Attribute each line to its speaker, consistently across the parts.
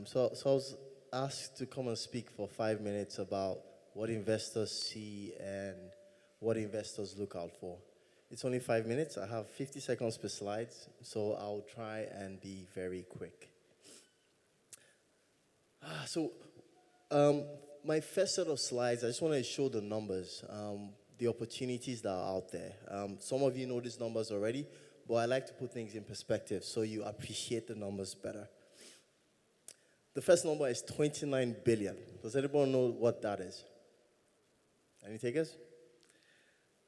Speaker 1: So I was asked to come and speak for 5 minutes about what investors see and what investors look out for. It's only 5 minutes. I have 50 seconds per slide, so I'll try and be very quick. So um, my first set of slides, I just want to show the numbers, the opportunities that are out there. Some of you know these numbers already, but I like to put things in perspective so you appreciate the numbers better. The first number is 29 billion. Does anybody know what that is? Any takers?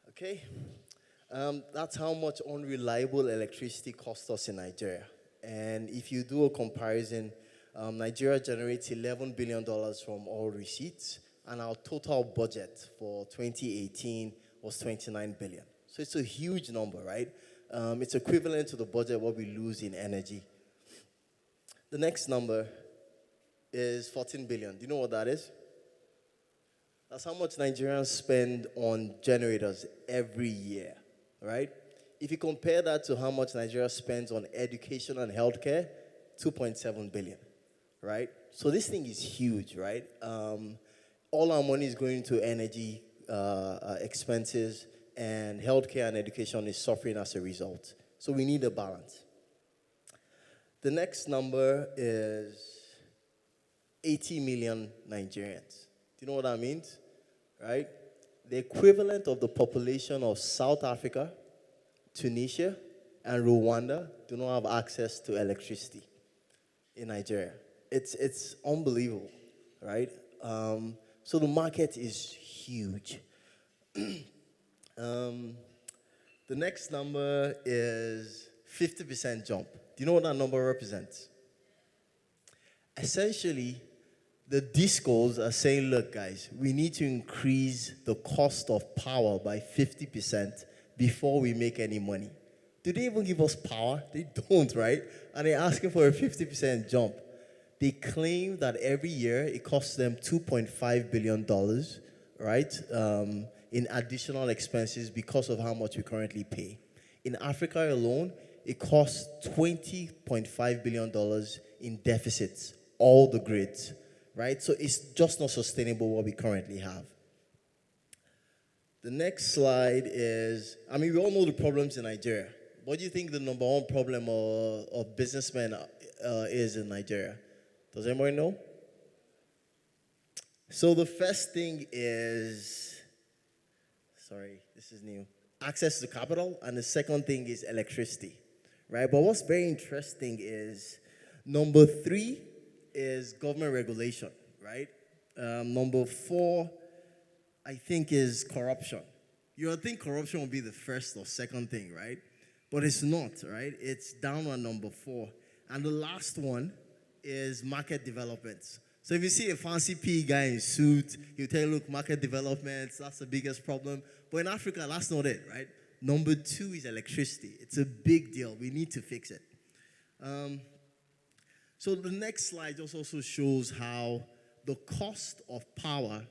Speaker 1: Okay. That's how much unreliable electricity costs us in Nigeria. And if you do a comparison, Nigeria generates $11 billion from all receipts, and our total budget for 2018 was 29 billion. So it's a huge number, right? It's equivalent to the budget what we lose in energy. The next number is 14 billion. Do you know what that is? That's how much Nigerians spend on generators every year, right? If you compare that to how much Nigeria spends on education and healthcare, 2.7 billion, right? So this thing is huge, right? All our money is going to energy expenses, and healthcare and education is suffering as a result. So we need a balance. The next number is 80 million Nigerians. Do you know what that means? Right? The equivalent of the population of South Africa, Tunisia, and Rwanda do not have access to electricity in Nigeria. It's unbelievable, right? So the market is huge. The next number is 50% jump. Do you know what that number represents? Essentially, the discos are saying, look, guys, we need to increase the cost of power by 50% before we make any money. Do they even give us power? They don't, right? And they're asking for a 50% jump. They claim that every year it costs them $2.5 billion, right, in additional expenses because of how much we currently pay. In Africa alone, it costs $20.5 billion in deficits, all the grids, right? So it's just not sustainable what we currently have. The next slide is, we all know the problems in Nigeria. What do you think the number one problem of businessmen is in Nigeria? Does anybody know? So the first thing is, this is new, access to capital, and the second thing is electricity, right? But what's very interesting is number 3 is government regulation, right? Number 4, I think, is corruption. You would think corruption would be the first or second thing, right? But it's not, right? It's down on number 4. And the last one is market developments. So if you see a fancy PE guy in suit, he'll tell you, look, market developments, that's the biggest problem. But in Africa, that's not it, right? Number 2 is electricity. It's a big deal. We need to fix it. So the next slide just also shows how the cost of power,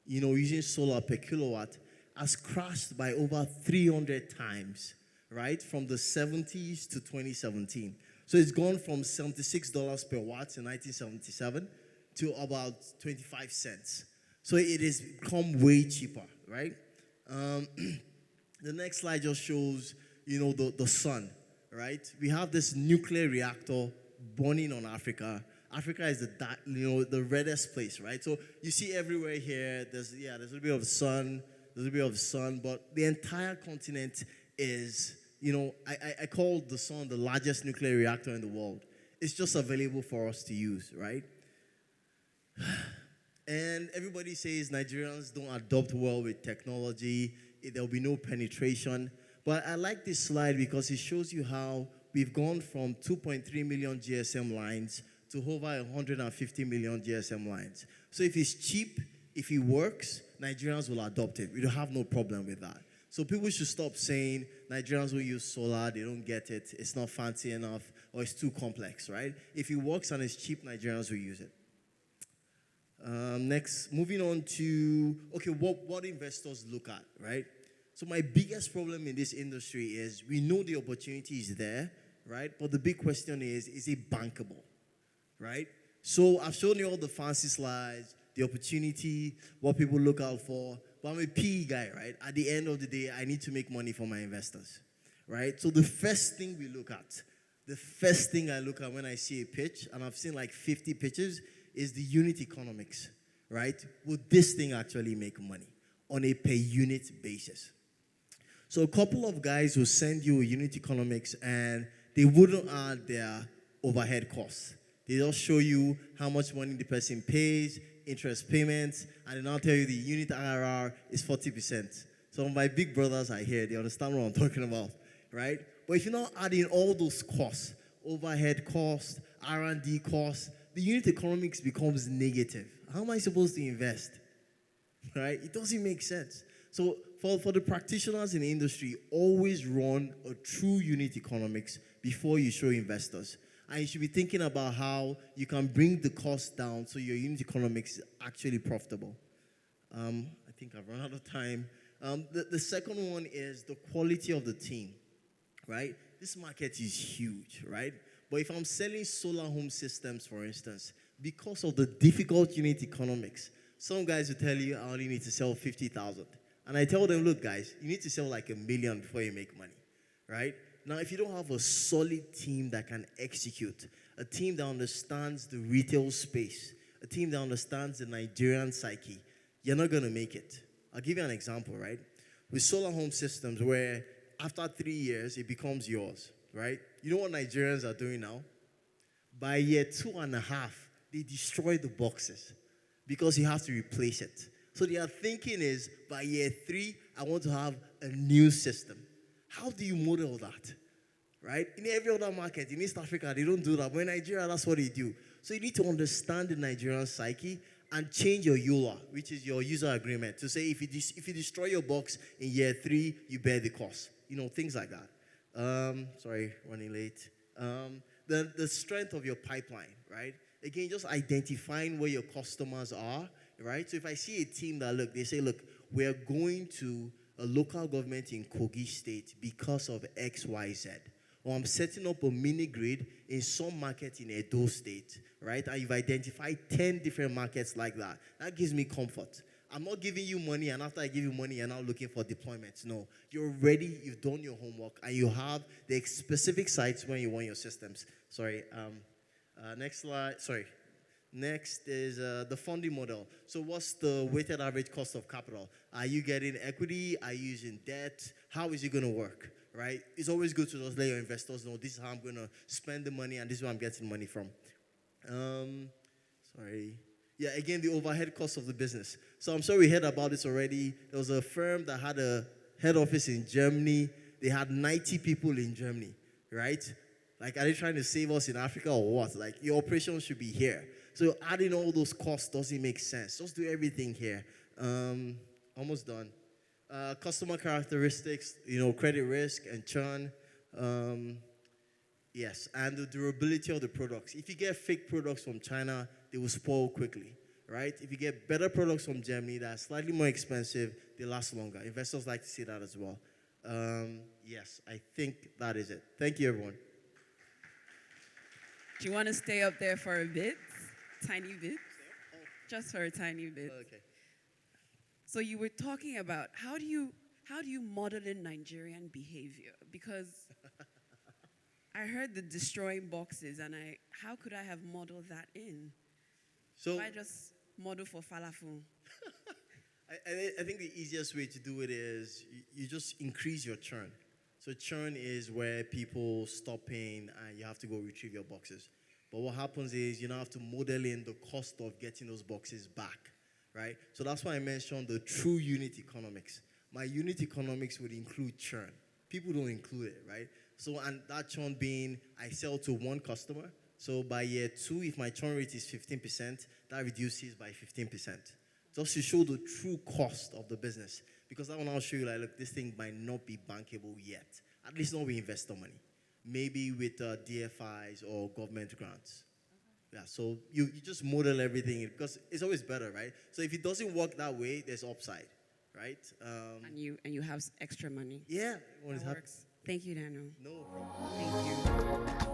Speaker 1: using solar per kilowatt, has crashed by over 300 times, right, from the 70s to 2017. So it's gone from $76 per watt in 1977 to about 25 cents. So it has become way cheaper, right? The next slide just shows, the sun, right? We have this nuclear reactor burning on Africa. Africa is the reddest place, right? So you see everywhere here, there's a little bit of sun, but the entire continent is, I call the sun the largest nuclear reactor in the world. It's just available for us to use, right? And everybody says Nigerians don't adopt well with technology. There'll be no penetration. But I like this slide because it shows you how we've gone from 2.3 million GSM lines to over 150 million GSM lines. So if it's cheap, if it works, Nigerians will adopt it. We don't have no problem with that. So people should stop saying Nigerians will use solar, they don't get it, it's not fancy enough, or it's too complex, right? If it works and it's cheap, Nigerians will use it. Next, moving on to, what investors look at, right? So my biggest problem in this industry is we know the opportunity is there, right? But the big question is it bankable, right? So I've shown you all the fancy slides, the opportunity, what people look out for. But I'm a PE guy, right? At the end of the day, I need to make money for my investors, right? So the first thing we look at, the first thing I look at when I see a pitch, and I've seen like 50 pitches, is the unit economics, right? Would this thing actually make money on a per unit basis? So a couple of guys will send you a unit economics and they wouldn't add their overhead costs. They just show you how much money the person pays, interest payments, and then I'll tell you the unit IRR is 40%. Some of my big brothers are here, they understand what I'm talking about, right? But if you're not adding all those costs, overhead costs, R&D costs, the unit economics becomes negative. How am I supposed to invest? Right? It doesn't make sense. So for the practitioners in the industry, always run a true unit economics before you show investors. And you should be thinking about how you can bring the cost down so your unit economics is actually profitable. I think I've run out of time. The second one is the quality of the team, right? This market is huge, right? But if I'm selling solar home systems, for instance, because of the difficult unit economics, some guys will tell you, I only need to sell 50,000. And I tell them, look, guys, you need to sell like 1 million before you make money, right? Now, if you don't have a solid team that can execute, a team that understands the retail space, a team that understands the Nigerian psyche, you're not going to make it. I'll give you an example, right? With solar home systems where after 3 years, it becomes yours, right? You know what Nigerians are doing now? By year 2.5, they destroy the boxes because you have to replace it. So their thinking is, by year 3, I want to have a new system. How do you model that, right? In every other market, in East Africa, they don't do that. But in Nigeria, that's what they do. So you need to understand the Nigerian psyche and change your EULA, which is your user agreement, to say if you destroy your box in year 3, you bear the cost. You know, things like that. Sorry, running late. The strength of your pipeline, right? Again, just identifying where your customers are, right? So if I see a team that, they say, we are going to a local government in Kogi State because of X, Y, Z. Or I'm setting up a mini grid in some market in Edo State, right? And you've identified 10 different markets like that. That gives me comfort. I'm not giving you money, and after I give you money, you're now looking for deployments. No, you're ready, you've done your homework, and you have the specific sites where you want your systems. Sorry, next slide. Sorry. Next is the funding model. So what's the weighted average cost of capital? Are you getting equity? Are you using debt? How is it going to work, right? It's always good to just let your investors know this is how I'm going to spend the money and this is where I'm getting money from. Yeah, again, the overhead cost of the business. So I'm sure we heard about this already. There was a firm that had a head office in Germany. They had 90 people in Germany, right? Like, are they trying to save us in Africa or what? Like, your operation should be here. So adding all those costs doesn't make sense. Just do everything here. Almost done. Customer characteristics, credit risk and churn. Yes, and the durability of the products. If you get fake products from China, they will spoil quickly, right? If you get better products from Germany that are slightly more expensive, they last longer. Investors like to see that as well. Yes, I think that is it. Thank you, everyone.
Speaker 2: Do you want to stay up there for a bit? Tiny bit? Just for a tiny bit.
Speaker 1: Okay.
Speaker 2: So you were talking about how do you model in Nigerian behavior? Because I heard the destroying boxes, and how could I have modeled that in? So if I just model for falafel.
Speaker 1: I think the easiest way to do it is you just increase your churn. So churn is where people stop paying and you have to go retrieve your boxes. But what happens is you now have to model in the cost of getting those boxes back, right? So that's why I mentioned the true unit economics. My unit economics would include churn. People don't include it, right? So, and that churn being I sell to one customer. So by year 2, if my churn rate is 15%, that reduces by 15%. Just to show the true cost of the business. Because that will now show you, like, look, this thing might not be bankable yet. At least not with investor money. Maybe with DFIs or government grants. Yeah, so you just model everything because it's always better, right? So if it doesn't work that way, there's upside, right?
Speaker 2: And you have extra money.
Speaker 1: Yeah,
Speaker 2: that works. Thank you, Daniel.
Speaker 1: No problem.
Speaker 2: Thank you.